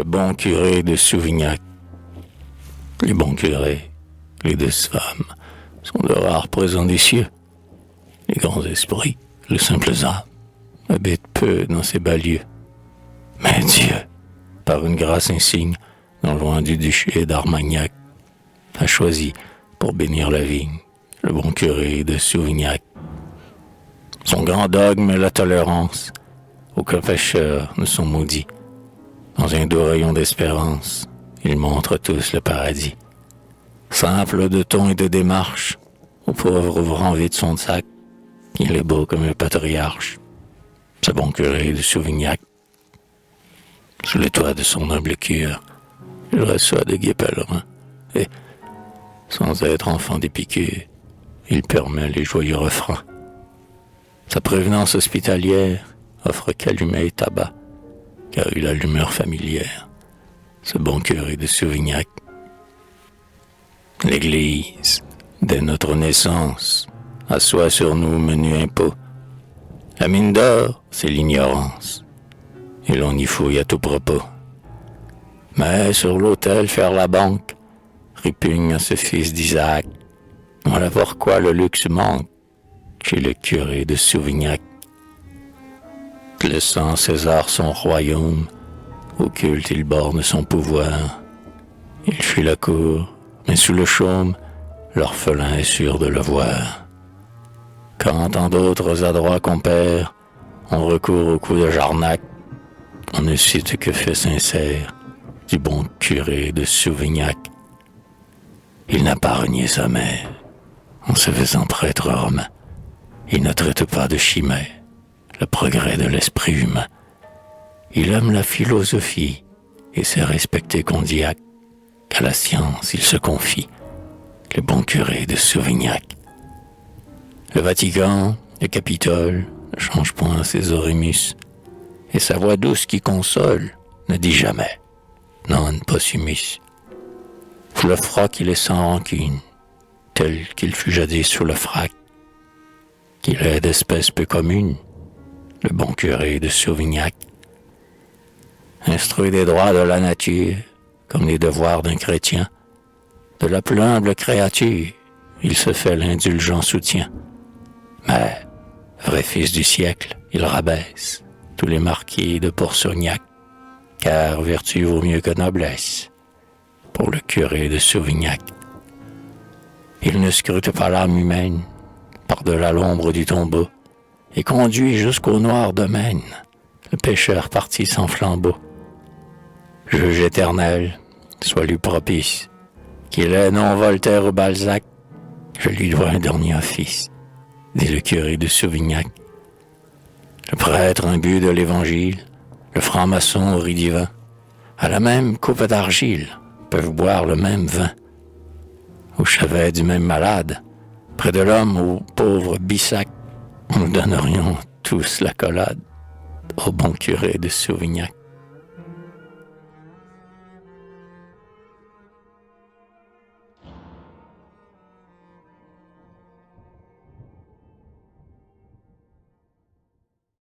le bon curé de Souvignac. Les bons curés, les douces femmes, sont de rares présents des cieux. Les grands esprits, les simples âmes, habitent peu dans ces bas lieux. Mais Dieu, par une grâce insigne, non loin du duché d'Armagnac, a choisi, pour bénir la vigne, le bon curé de Souvignac. Son grand dogme est la tolérance. Aucun pécheur ne sont maudits. Dans un doux rayon d'espérance, il montre tous le paradis. Simple de ton et de démarche, au pauvre ouvrant vite son sac, il est beau comme un patriarche, ce bon curé de Souvignac. Sous le toit de son humble cure, il reçoit de gais pèlerins, et, sans être enfant d'Épicure, il permet les joyeux refrains. Sa prévenance hospitalière offre calumet et tabac, car il a l'humeur familière, ce bon curé de Souvignac. L'Église, dès notre naissance, assoit sur nous menu impôt. La mine d'or, c'est l'ignorance, et l'on y fouille à tout propos. Mais sur l'autel faire la banque répugne à ce fils d'Isaac. Voilà pourquoi le luxe manque chez le curé de Souvignac. Laissant César son royaume, au culte il borne son pouvoir. Il fuit la cour, mais sous le chaume, l'orphelin est sûr de le voir. Quand tant d'autres adroits compères ont recours au coup de Jarnac, on ne cite que fait sincère du bon curé de Souvignac. Il n'a pas renié sa mère, en se faisant prêtre romain. Il ne traite pas de chimère le progrès de l'esprit humain. Il aime la philosophie et sait respecter Condillac. Qu'à la science il se confie, le bon curé de Souvignac. Le Vatican, le Capitole, ne change point ses orimus, et sa voix douce qui console ne dit jamais non possumus. Sous le froc il est sans rancune, tel qu'il fut jadis sous le frac, qu'il est d'espèce peu commune, le bon curé de Souvignac. Instruit des droits de la nature, comme les devoirs d'un chrétien, de la plus humble créature, il se fait l'indulgent soutien. Mais, vrai fils du siècle, il rabaisse tous les marquis de Pourceaugnac, car vertu vaut mieux que noblesse pour le curé de Souvignac. Il ne scrute pas l'âme humaine par-delà l'ombre du tombeau et conduit jusqu'au noir domaine le pécheur parti sans flambeau. Juge éternel, sois lui propice, qu'il est non Voltaire ou Balzac, je lui dois un dernier office, dit le curé de Souvignac. Le prêtre imbu de l'évangile, le franc-maçon au riz divin, à la même coupe d'argile, peuvent boire le même vin. Au chevet du même malade, près de l'homme au pauvre bissac, nous donnerions tous l'accolade au bon curé de Souvignac.